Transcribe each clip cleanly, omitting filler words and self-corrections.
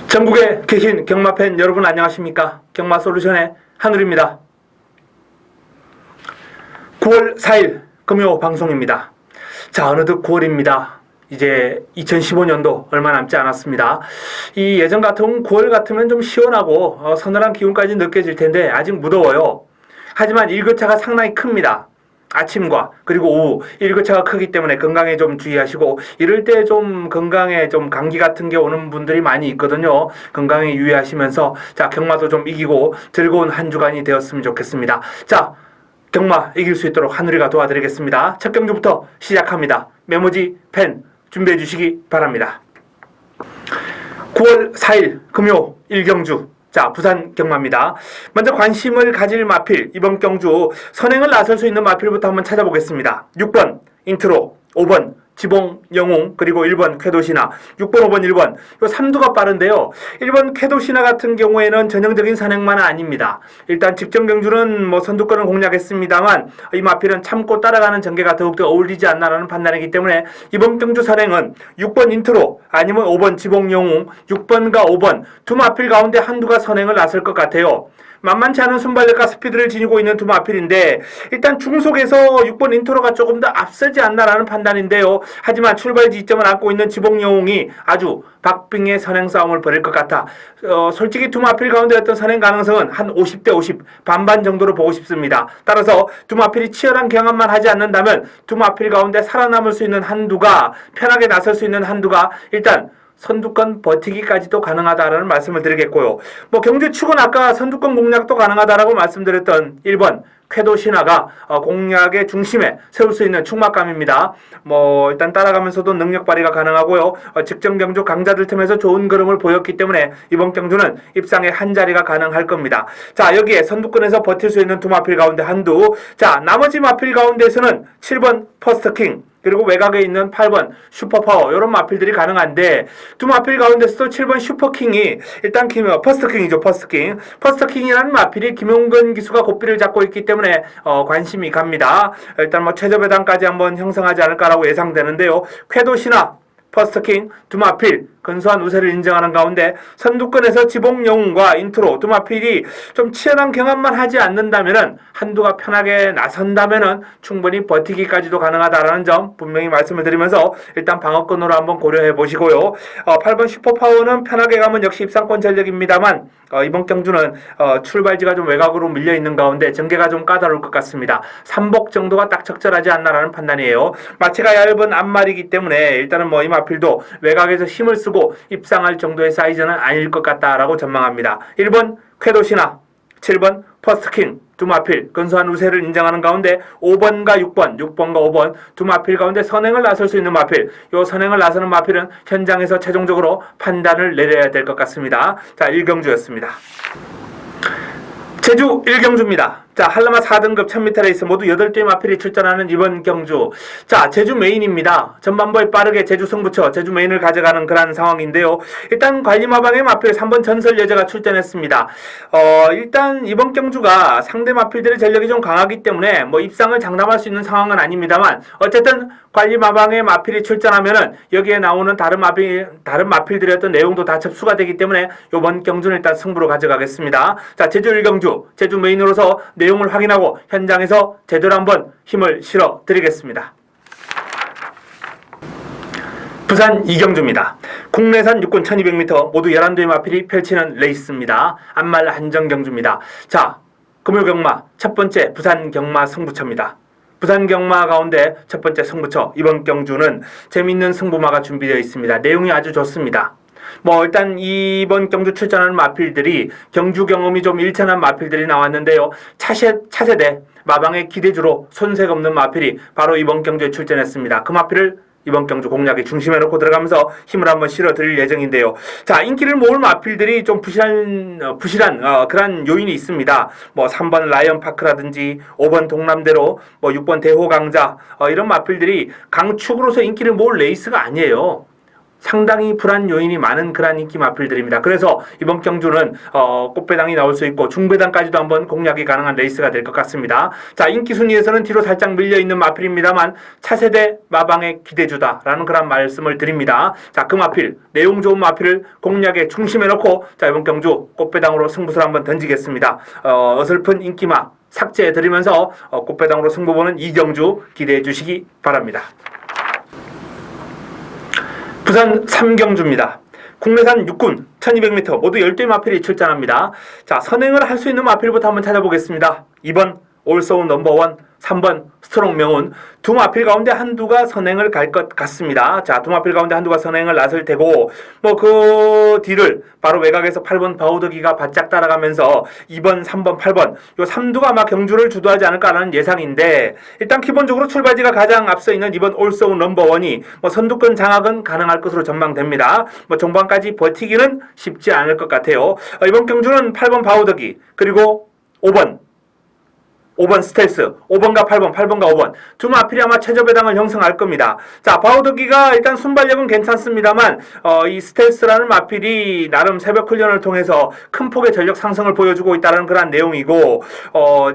전국에 계신 경마팬 여러분 안녕하십니까? 경마솔루션의 한울입니다. 9월 4일 금요 방송입니다. 자, 어느덧 9월입니다. 이제 2015년도 얼마 남지 않았습니다. 이 예전 같은 9월 같으면 좀 시원하고 서늘한 기운까지 느껴질 텐데 아직 무더워요. 하지만 일교차가 상당히 큽니다. 아침과 그리고 오후 일교차가 크기 때문에 건강에 좀 주의하시고, 이럴 때 좀 건강에 좀 감기 같은 게 오는 분들이 많이 있거든요. 건강에 유의하시면서 자, 경마도 좀 이기고 즐거운 한 주간이 되었으면 좋겠습니다. 자, 경마 이길 수 있도록 한우리가 도와드리겠습니다. 첫 경주부터 시작합니다. 메모지, 펜 준비해 주시기 바랍니다. 9월 4일 금요 1경주, 자, 부산 경마입니다. 먼저 관심을 가질 마필, 이번 경주 선행을 나설 수 있는 마필부터 한번 찾아보겠습니다. 6번 인트로, 5번 지봉, 영웅, 그리고 1번 쾌도신화, 6번, 5번, 1번. 요 3두가 빠른데요. 1번 쾌도신화 같은 경우에는 전형적인 선행만은 아닙니다. 일단 직전 경주는 뭐 선두권을 공략했습니다만 이 마필은 참고 따라가는 전개가 더욱더 어울리지 않나라는 판단이기 때문에 이번 경주 선행은 6번 인트로 아니면 5번 지봉, 영웅, 6번과 5번 두 마필 가운데 한두가 선행을 나설 것 같아요. 만만치 않은 순발력과 스피드를 지니고 있는 두 마필인데 일단 중속에서 6번 인트로가 조금 더 앞서지 않나라는 판단인데요. 하지만 출발 지점을 안고 있는 지봉영웅이 아주 박빙의 선행 싸움을 벌일 것 같아 솔직히 두 마필 가운데 어떤 선행 가능성은 한 50대 50 반반 정도로 보고 싶습니다. 따라서 두 마필이 치열한 경합만 하지 않는다면 두 마필 가운데 살아남을 수 있는 한두가, 편하게 나설 수 있는 한두가 일단 선두권 버티기까지도 가능하다라는 말씀을 드리겠고요. 뭐 경주축은 아까 선두권 공략도 가능하다라고 말씀드렸던 1번 쾌도신화가 공략의 중심에 세울 수 있는 축막감입니다. 뭐 일단 따라가면서도 능력 발휘가 가능하고요. 직전 경주 강자들 틈에서 좋은 그림을 보였기 때문에 이번 경주는 입상에 한 자리가 가능할 겁니다. 자, 여기에 선두권에서 버틸 수 있는 두 마필 가운데 한두. 자, 나머지 마필 가운데에서는 7번 퍼스트킹, 그리고 외곽에 있는 8번 슈퍼파워, 이런 마필들이 가능한데 두 마필 가운데서도 7번 슈퍼킹이 일단 퍼스트킹이죠. 퍼스트킹이라는 마필이 김용근 기수가 고삐를 잡고 있기 때문에 관심이 갑니다. 일단 뭐 최저 배당까지 한번 형성하지 않을까라고 예상되는데요. 쾌도신화, 퍼스트킹 두 마필 근소한 우세를 인정하는 가운데 선두권에서 지봉, 영웅과 인트로 두 마필이 좀 치열한 경합만 하지 않는다면은 한두가 편하게 나선다면은 충분히 버티기까지도 가능하다라는 점 분명히 말씀을 드리면서 일단 방어권으로 한번 고려해 보시고요. 8번 슈퍼파워는 편하게 가면 역시 입상권 전력입니다만 이번 경주는 출발지가 좀 외곽으로 밀려 있는 가운데 전개가 좀 까다로울 것 같습니다. 3복 정도가 딱 적절하지 않나라는 판단이에요. 마체가 얇은 앞말이기 때문에 일단은 뭐 이 마필도 외곽에서 힘을 쓰고 입상할 정도의 사이즈는 아닐 것 같다라고 전망합니다. 1번 쾌도신화, 7번 퍼스트킹 두 마필 근소한 우세를 인정하는 가운데 5번과 6번과 5번 두 마필 가운데 선행을 나설 수 있는 마필, 요 선행을 나서는 마필은 현장에서 최종적으로 판단을 내려야 될 것 같습니다. 자, 1경주였습니다. 제주 1경주입니다. 자, 한라마 4등급 1000m 레이스 모두 8대의 마필이 출전하는 이번 경주. 자, 제주 메인입니다. 전반부에 빠르게 제주 승부처, 제주 메인을 가져가는 그런 상황인데요. 일단 관리마방의 마필 3번 전설 여자가 출전했습니다. 일단 이번 경주가 상대 마필들의 전력이 좀 강하기 때문에 뭐 입상을 장담할 수 있는 상황은 아닙니다만 어쨌든 관리마방의 마필이 출전하면은 여기에 나오는 다른 마필들의 어떤 내용도 다 접수가 되기 때문에 이번 경주는 일단 승부로 가져가겠습니다. 자, 제주 1경주, 제주 메인으로서 내용을 확인하고 현장에서 제대로 한번 힘을 실어 드리겠습니다. 부산 2경주입니다. 국내산 육군 1200m 모두 11대의 마필이 펼치는 레이스입니다. 안말 한정 경주입니다. 자, 금요 경마 첫 번째 부산 경마 승부처입니다. 부산 경마 가운데 첫 번째 승부처, 이번 경주는 재미있는 승부마가 준비되어 있습니다. 내용이 아주 좋습니다. 뭐 일단 이번 경주 출전하는 마필들이 경주 경험이 좀 일천한 마필들이 나왔는데요. 차세대 마방의 기대주로 손색 없는 마필이 바로 이번 경주에 출전했습니다. 그 마필을 이번 경주 공략의 중심에 놓고 들어가면서 힘을 한번 실어 드릴 예정인데요. 자, 인기를 모을 마필들이 좀 부실한 그런 요인이 있습니다. 뭐 3번 라이언파크라든지 5번 동남대로, 뭐 6번 대호강자, 이런 마필들이 강축으로서 인기를 모을 레이스가 아니에요. 상당히 불안 요인이 많은 그런 인기 마필들입니다. 그래서 이번 경주는 꽃배당이 나올 수 있고 중배당까지도 한번 공략이 가능한 레이스가 될 것 같습니다. 자, 인기 순위에서는 뒤로 살짝 밀려있는 마필입니다만 차세대 마방의 기대주다라는 그런 말씀을 드립니다. 자, 그 마필, 내용 좋은 마필을 공략에 중심에 놓고 자, 이번 경주 꽃배당으로 승부수를 한번 던지겠습니다. 어설픈 인기마 삭제해드리면서 꽃배당으로 승부 보는 이 경주 기대해 주시기 바랍니다. 부산 3경주입니다. 국내산 육군 1200m 모두 12 마필이 출전합니다. 자, 선행을 할 수 있는 마필부터 한번 찾아보겠습니다. 2번 올소운 넘버원, 3번 스트롱 명운. 두 마필 가운데 한두가 선행을 갈 것 같습니다. 자, 두 마필 가운데 한두가 선행을 나설 테고 그 뒤를 바로 외곽에서 8번 바우더기가 바짝 따라가면서 2번, 3번, 8번 요 3두가 아마 경주를 주도하지 않을까라는 예상인데 일단 기본적으로 출발지가 가장 앞서 있는 2번 올소운 넘버원이 선두권 장악은 가능할 것으로 전망됩니다. 종반까지 버티기는 쉽지 않을 것 같아요. 이번 경주는 8번 바우더기 그리고 5번 스텔스, 5번과 8번, 8번과 5번 두 마필이 아마 최저배당을 형성할 겁니다. 자, 바우더기가 일단 순발력은 괜찮습니다만 이 스텔스라는 마필이 나름 새벽 훈련을 통해서 큰 폭의 전력 상승을 보여주고 있다는 그런 내용이고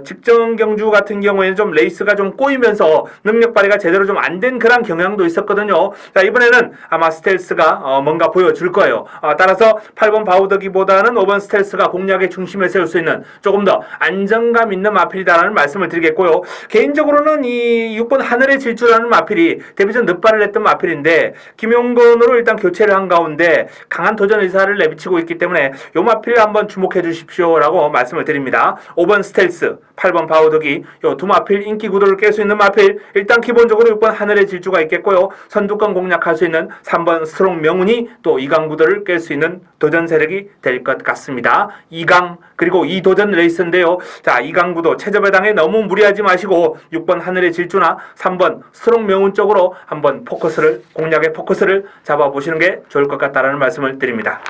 직전 경주 같은 경우에는 좀 레이스가 좀 꼬이면서 능력 발휘가 제대로 좀 안 된 그런 경향도 있었거든요. 자, 이번에는 아마 스텔스가 뭔가 보여줄 거예요. 따라서 8번 바우더기보다는 5번 스텔스가 공략의 중심에 세울 수 있는 조금 더 안정감 있는 마필이다라는 말씀을 드리겠고요. 개인적으로는 이 6번 하늘의 질주라는 마필이 데뷔전 늦발을 냈던 마필인데 김용건으로 일단 교체를 한 가운데 강한 도전 의사를 내비치고 있기 때문에 이 마필을 한번 주목해 주십시오라고 말씀을 드립니다. 5번 스텔스, 8번 바우더기 요 두 마필 인기 구도를 깰 수 있는 마필 일단 기본적으로 6번 하늘의 질주가 있겠고요. 선두권 공략할 수 있는 3번 스트롱 명운이 또 2강 구도를 깰 수 있는 도전 세력이 될 것 같습니다. 2강 그리고 2도전 레이스인데요. 자, 2강 구도 최저배당에 너무 무리하지 마시고 6번 하늘의 질주나 3번 스트롱 명운 쪽으로 한번 공략의 포커스를 잡아보시는 게 좋을 것 같다라는 말씀을 드립니다.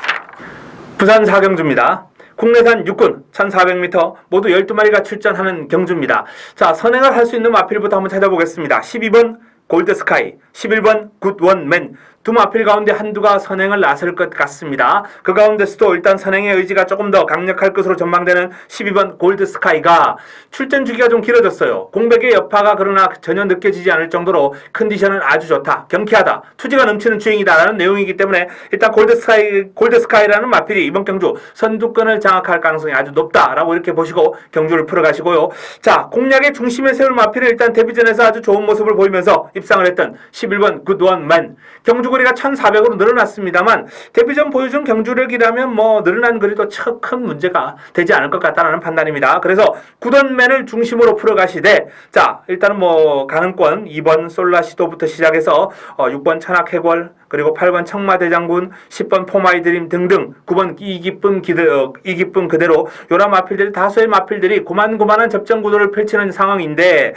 부산 4경주입니다. 국내산 육군 1400m 모두 12마리가 출전하는 경주입니다. 자, 선행을 할 수 있는 마필부터 한번 찾아보겠습니다. 12번 골드스카이, 11번 굿원맨 두 마필 가운데 한두가 선행을 나설 것 같습니다. 그 가운데서도 일단 선행의 의지가 조금 더 강력할 것으로 전망되는 12번 골드스카이가 출전 주기가 좀 길어졌어요. 공백의 여파가 그러나 전혀 느껴지지 않을 정도로 컨디션은 아주 좋다, 경쾌하다, 투지가 넘치는 주행이다라는 내용이기 때문에 일단 골드스카이라는 마필이 이번 경주 선두권을 장악할 가능성이 아주 높다라고 이렇게 보시고 경주를 풀어가시고요. 자, 공략의 중심에 세울 마필을 일단 데뷔전에서 아주 좋은 모습을 보이면서 입상을 했던 11번 굿원맨 경주 거리가 1400으로 늘어났습니다만 데뷔전 보여준 경주력이라면 늘어난 거리도 큰 문제가 되지 않을 것 같다는 판단입니다. 그래서 굿원맨을 중심으로 풀어가시되 자, 일단은 가능권 2번 솔라시도부터 시작해서 6번 천하해골 그리고 8번 청마대장군 10번 포마이드림 등등 9번 이기쁨 그대로 요런 마필들이 다수의 마필들이 고만고만한 접전 구도를 펼치는 상황인데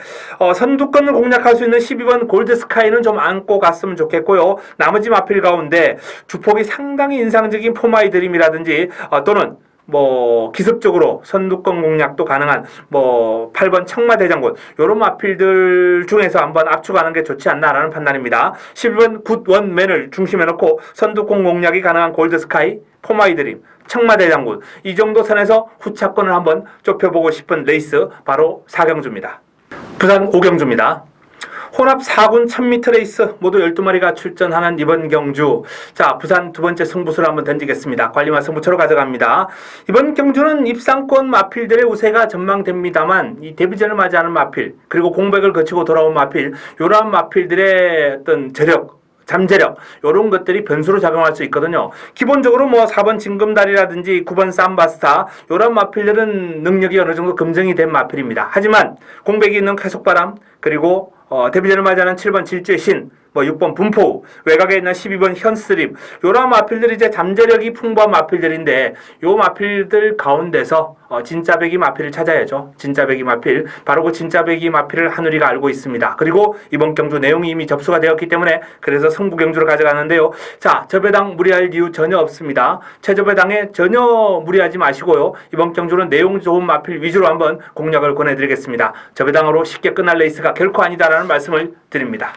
선두권을 공략할 수 있는 12번 골드스카이는 좀 안고 갔으면 좋겠고요. 나머지 마필 가운데 주폭이 상당히 인상적인 포마이드림이라든지 또는 기습적으로 선두권 공략도 가능한 8번 청마대장군 요런 마필들 중에서 한번 압축하는 게 좋지 않나라는 판단입니다. 11번 굿원맨을 중심에 놓고 선두권 공략이 가능한 골드스카이, 포마이드림, 청마대장군 이 정도 선에서 후차권을 한번 좁혀보고 싶은 레이스 바로 4경주입니다. 부산 5경주입니다. 혼합 4군 1000m 레이스 모두 12마리가 출전하는 이번 경주. 자, 부산 두 번째 승부수를 한번 던지겠습니다. 관리마 승부처로 가져갑니다. 이번 경주는 입상권 마필들의 우세가 전망됩니다만 이 데뷔전을 맞이하는 마필 그리고 공백을 거치고 돌아온 마필 요러한 마필들의 어떤 잠재력 이런 것들이 변수로 작용할 수 있거든요. 기본적으로 4번 징금다리라든지 9번 쌈바스타 이런 마필들은 능력이 어느 정도 검증이 된 마필입니다. 하지만 공백이 있는 쾌속바람 그리고 데뷔전을 맞이하는 7번 질주의 신 6번 분포우, 외곽에 있는 12번 현스림 요런 마필들이 이제 잠재력이 풍부한 마필들인데 요 마필들 가운데서 진짜배기 마필을 찾아야죠. 진짜배기 마필, 바로 그 진짜배기 마필을 한우리가 알고 있습니다. 그리고 이번 경주 내용이 이미 접수가 되었기 때문에 그래서 승부 경주를 가져가는데요. 자, 저배당 무리할 이유 전혀 없습니다. 최저배당에 전혀 무리하지 마시고요. 이번 경주는 내용 좋은 마필 위주로 한번 공략을 권해드리겠습니다. 저배당으로 쉽게 끝날 레이스가 결코 아니다라는 말씀을 드립니다.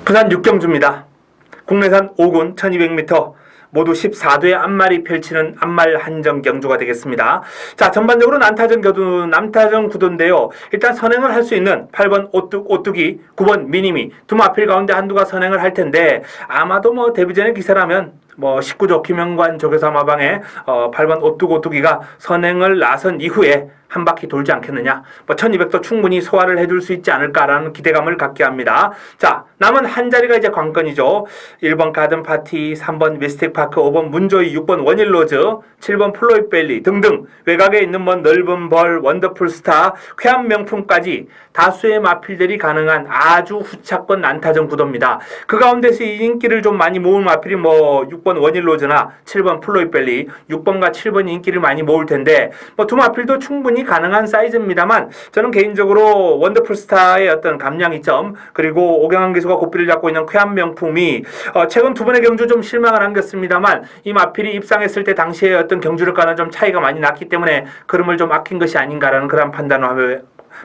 부산 6경주입니다. 국내산 5군 1200m 모두 14도의 앞말이 펼치는 앞말 한정 경주가 되겠습니다. 자, 전반적으로 남타전 구도인데요. 일단 선행을 할 수 있는 8번 오뚜기, 9번 미니미 두 마필 가운데 한두가 선행을 할 텐데 아마도 뭐 데뷔전의 기세라면 19조 김영관 조교사 마방에 8번 오뚜기가 선행을 나선 이후에 한 바퀴 돌지 않겠느냐. 1200도 충분히 소화를 해줄 수 있지 않을까라는 기대감을 갖게 합니다. 자, 남은 한 자리가 이제 관건이죠. 1번 가든파티, 3번 미스틱파크, 5번 문조이, 6번 원일로즈, 7번 플로이벨리 등등 외곽에 있는 넓은 벌, 원더풀스타, 쾌한 명품까지 다수의 마필들이 가능한 아주 후차권 난타전 구도입니다. 그 가운데서 이 인기를 좀 많이 모을 마필이 6번 원일로즈나 7번 플로이벨리, 6번과 7번이 인기를 많이 모을 텐데 두 마필도 충분히 가능한 사이즈입니다만 저는 개인적으로 원더풀스타의 어떤 감량이점 그리고 오경환 기수가 고삐를 잡고 있는 쾌한 명품이 최근 두 번의 경주 좀 실망을 안겼습니다만 이 마필이 입상했을 때 당시의 어떤 경주력과는 좀 차이가 많이 났기 때문에 그름을 좀 아낀 것이 아닌가라는 그런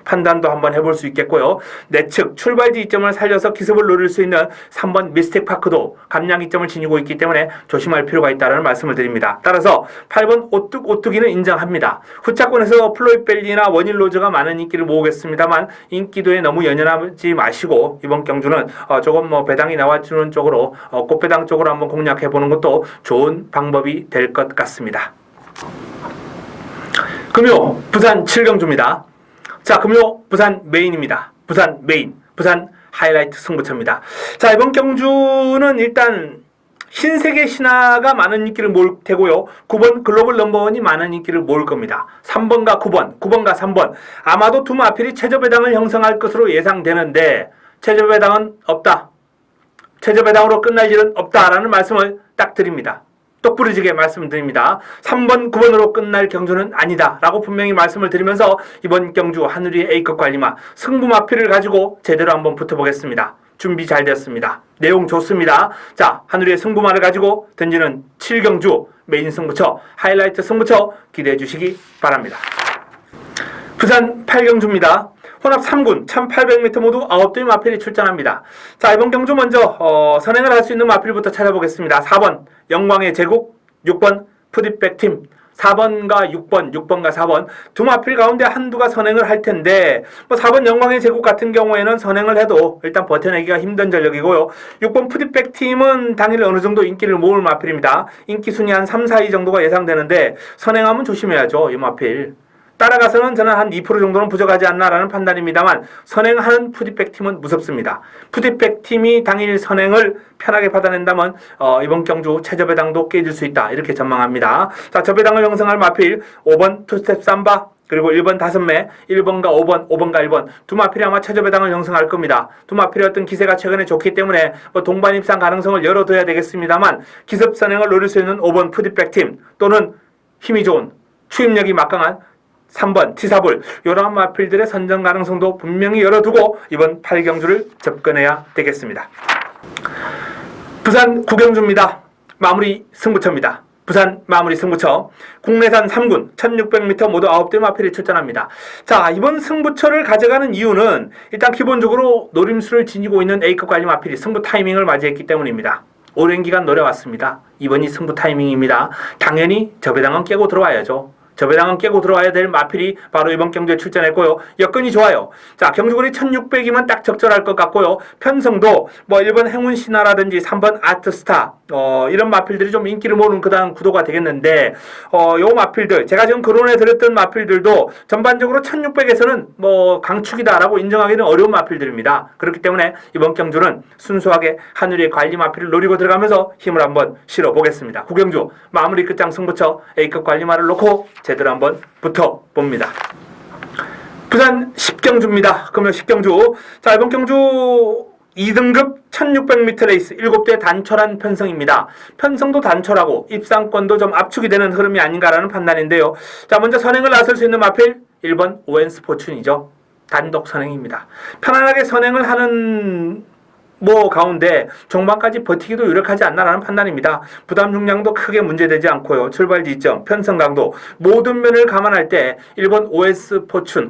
판단도 한번 해볼 수 있겠고요. 내측 출발지 이점을 살려서 기습을 노릴 수 있는 3번 미스틱파크도 감량 이점을 지니고 있기 때문에 조심할 필요가 있다는 말씀을 드립니다. 따라서 8번 오뚜기는 인정합니다. 후차권에서 플로이벨리나 원일로즈가 많은 인기를 모으겠습니다만 인기도에 너무 연연하지 마시고 이번 경주는 조금 배당이 나와주는 쪽으로 꽃배당 쪽으로 한번 공략해보는 것도 좋은 방법이 될 것 같습니다. 금요 부산 7경주입니다. 자, 금요 부산 메인입니다. 부산 메인, 부산 하이라이트 승부처입니다. 자, 이번 경주는 일단 신세계 신화가 많은 인기를 모을 테고요. 9번 글로벌 넘버원이 많은 인기를 모을 겁니다. 3번과 9번과 3번 아마도 두 마필이 최저배당을 형성할 것으로 예상되는데 최저배당은 없다. 최저배당으로 끝날 일은 없다라는 말씀을 딱 드립니다. 똑부러지게 말씀드립니다. 3번, 9번으로 끝날 경주는 아니다 라고 분명히 말씀을 드리면서 이번 경주 하늘이의 A급 관리마 승부 마필을 가지고 제대로 한번 붙어보겠습니다. 준비 잘 되었습니다. 내용 좋습니다. 자, 하늘이의 승부마를 가지고 던지는 7경주 메인 승부처 하이라이트 승부처 기대해 주시기 바랍니다. 부산 8경주입니다. 혼합 3군 1800m 모두 9대의 마필이 출전합니다. 자, 이번 경주 먼저 선행을 할 수 있는 마필부터 찾아보겠습니다. 4번 영광의 제국, 6번 푸디백팀, 4번과 6번과 4번 두 마필 가운데 한두가 선행을 할 텐데 4번 영광의 제국 같은 경우에는 선행을 해도 일단 버텨내기가 힘든 전력이고요. 6번 푸디백팀은 당일 어느 정도 인기를 모을 마필입니다. 인기 순위 한 3, 4위 정도가 예상되는데 선행하면 조심해야죠. 이 마필. 따라가서는 저는 한 2% 정도는 부족하지 않나라는 판단입니다만 선행하는 푸디백팀은 무섭습니다. 푸디백팀이 당일 선행을 편하게 받아낸다면 이번 경주 최저배당도 깨질 수 있다 이렇게 전망합니다. 자, 저배당을 형성할 마필 5번 투스텝 삼바 그리고 1번 5매 1번과 5번과 1번 두 마필이 아마 최저배당을 형성할 겁니다. 두 마필의 어떤 기세가 최근에 좋기 때문에 동반 입상 가능성을 열어둬야 되겠습니다만 기습 선행을 노릴 수 있는 5번 푸디백팀 또는 힘이 좋은 추임력이 막강한 3번 티사불 이런 마필들의 선정 가능성도 분명히 열어두고 이번 8경주를 접근해야 되겠습니다. 부산 9경주입니다. 마무리 승부처입니다. 부산 마무리 승부처 국내산 3군 1600m 모두 9대 마필이 출전합니다. 자, 이번 승부처를 가져가는 이유는 일단 기본적으로 노림수를 지니고 있는 A급 관리 마필이 승부 타이밍을 맞이했기 때문입니다. 오랜 기간 노려왔습니다. 이번이 승부 타이밍입니다. 당연히 저배당은 깨고 들어와야죠. 저배당은 깨고 들어와야 될 마필이 바로 이번 경주에 출전했고요. 여건이 좋아요. 자, 경주거리 1600이면 딱 적절할 것 같고요. 편성도 1번 행운신화라든지 3번 아트스타 이런 마필들이 좀 인기를 모으는 그다음 구도가 되겠는데 요 마필들 제가 지금 거론해 드렸던 마필들도 전반적으로 1600에서는 강축이다라고 인정하기는 어려운 마필들입니다. 그렇기 때문에 이번 경주는 순수하게 하늘의 관리 마필을 노리고 들어가면서 힘을 한번 실어보겠습니다. 구경주 마무리 끝장 승부처 A급 관리마를 놓고 제대로 한번 붙어봅니다. 부산 10경주입니다. 금요 10경주. 자, 이번 경주 2등급 1600m 레이스 7대 단촐한 편성입니다. 편성도 단촐하고 입상권도 좀 압축이 되는 흐름이 아닌가라는 판단인데요. 자, 먼저 선행을 나설 수 있는 마필 1번 오웬스포춘이죠. 단독 선행입니다. 편안하게 선행을 하는 가운데 종반까지 버티기도 유력하지 않나라는 판단입니다. 부담 중량도 크게 문제되지 않고요. 출발 지점, 편성 강도 모든 면을 감안할 때 1번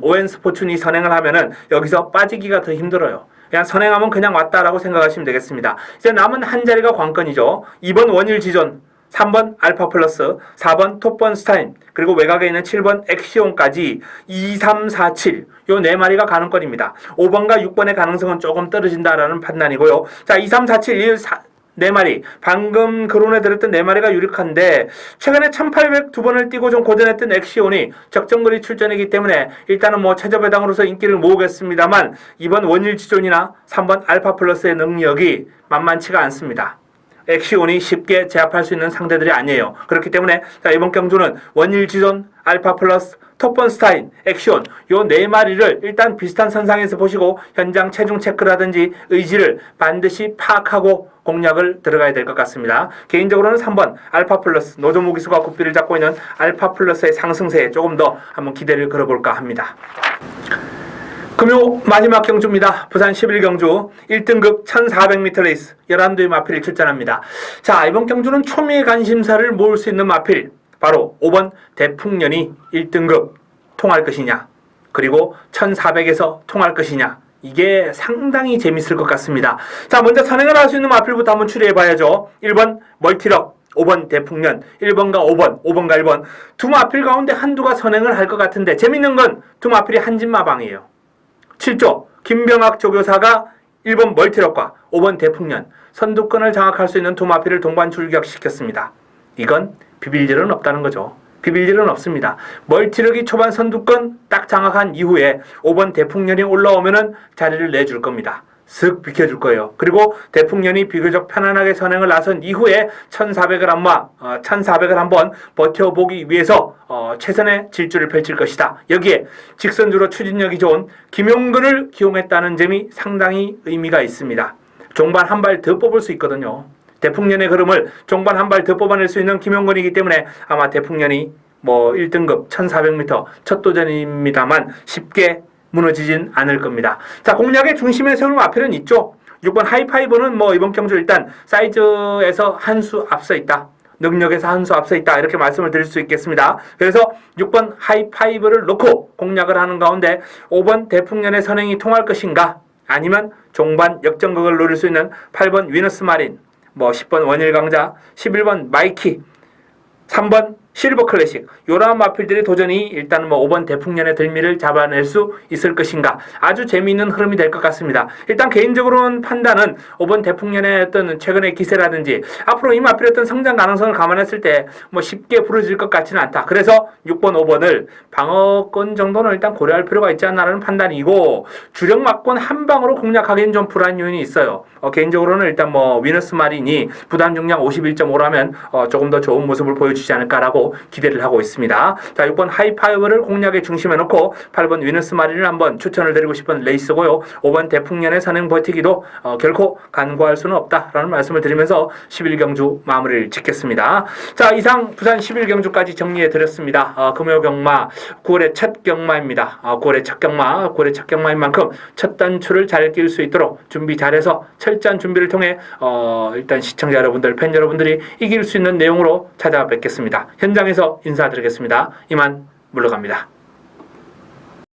오웬스포춘이 선행을 하면은 여기서 빠지기가 더 힘들어요. 그냥 선행하면 그냥 왔다라고 생각하시면 되겠습니다. 이제 남은 한 자리가 관건이죠. 2번 원일지존, 3번 알파 플러스, 4번 톱번스타인, 그리고 외곽에 있는 7번 엑시온까지 2, 3, 4, 7, 요 네 마리가 가능권입니다. 5번과 6번의 가능성은 조금 떨어진다라는 판단이고요. 자, 2, 3, 4, 7, 1, 4, 네 마리. 방금 거론해 드렸던 네 마리가 유력한데 최근에 1802번을 뛰고 좀 고전했던 엑시온이 적정거리 출전이기 때문에 일단은 뭐 최저배당으로서 인기를 모으겠습니다만 이번 원일지존이나 3번 알파 플러스의 능력이 만만치가 않습니다. 엑시온이 쉽게 제압할 수 있는 상대들이 아니에요. 그렇기 때문에 자, 이번 경주는 원일지존, 알파 플러스, 톱번스타인, 엑시온 요 네 마리를 일단 비슷한 선상에서 보시고 현장 체중 체크라든지 의지를 반드시 파악하고 공략을 들어가야 될 것 같습니다. 개인적으로는 3번 알파 플러스 노조무 기수가 굿비를 잡고 있는 알파 플러스의 상승세에 조금 더 한번 기대를 걸어볼까 합니다. 금요 마지막 경주입니다. 부산 11경주 1등급 1400m 레이스 11도의 마필이 출전합니다. 자, 이번 경주는 초미의 관심사를 모을 수 있는 마필 바로 5번 대풍년이 1등급 통할 것이냐, 그리고 1400에서 통할 것이냐, 이게 상당히 재밌을 것 같습니다. 자, 먼저 선행을 할 수 있는 마필부터 한번 추려해 봐야죠. 1번 멀티럭, 5번 대풍년, 1번과 5번, 5번과 1번 두 마필 가운데 한두가 선행을 할 것 같은데 재밌는 건 두 마필이 한진마방이에요. 7조 김병학 조교사가 1번 멀티럭과 5번 대풍년 선두권을 장악할 수 있는 두 마필을 동반 출격시켰습니다. 이건 비빌 일은 없다는 거죠. 비빌 일은 없습니다. 멀티럭이 초반 선두권 딱 장악한 이후에 5번 대풍년이 올라오면은 자리를 내줄 겁니다. 슥 비켜줄 거예요. 그리고 대풍년이 비교적 편안하게 선행을 나선 이후에 1400을 한번 버텨보기 위해서 최선의 질주를 펼칠 것이다. 여기에 직선주로 추진력이 좋은 김용근을 기용했다는 점이 상당히 의미가 있습니다. 종반 한 발 더 뽑을 수 있거든요. 대풍년의 흐름을 종반 한 발 더 뽑아낼 수 있는 김용근이기 때문에 아마 대풍년이 1등급 1400m 첫 도전입니다만 쉽게 무너지진 않을 겁니다. 자, 공략의 중심에 세울 마필은 있죠. 6번 하이파이브는 이번 경주 일단 사이즈에서 한 수 앞서 있다. 능력에서 한 수 앞서 있다. 이렇게 말씀을 드릴 수 있겠습니다. 그래서 6번 하이파이브를 놓고 공략을 하는 가운데 5번 대풍년의 선행이 통할 것인가? 아니면 종반 역전극을 노릴 수 있는 8번 위너스 마린, 10번 원일 강자, 11번 마이키, 3번 실버 클래식 요런 마필들의 도전이 일단 5번 대풍년의 들미를 잡아낼 수 있을 것인가 아주 재미있는 흐름이 될 것 같습니다. 일단 개인적으로는 판단은 5번 대풍년의 어떤 최근의 기세라든지 앞으로 이 마필의 어떤 성장 가능성을 감안했을 때 쉽게 부러질 것 같지는 않다. 그래서 6번, 5번을 방어권 정도는 일단 고려할 필요가 있지 않나라는 판단이고 주력 막권 한 방으로 공략하기엔 좀 불안 요인이 있어요. 개인적으로는 일단 위너스 마린이 부담 중량 51.5라면 조금 더 좋은 모습을 보여주지 않을까라고 기대를 하고 있습니다. 자, 6번 하이파이브를 공략의 중심에 놓고 8번 위너스 마린을 한번 추천을 드리고 싶은 레이스고요. 5번 대풍년의 선행 버티기도 결코 간과할 수는 없다라는 말씀을 드리면서 11경주 마무리를 짓겠습니다. 자, 이상 부산 11경주까지 정리해 드렸습니다. 금요 경마 9월의 첫 경마입니다. 9월의 첫 경마인 만큼 첫 단추를 잘 낄 수 있도록 준비 잘해서 철저한 준비를 통해 일단 시청자 여러분들, 팬 여러분들이 이길 수 있는 내용으로 찾아뵙겠습니다. 현장에서 인사드리겠습니다. 이만 물러갑니다.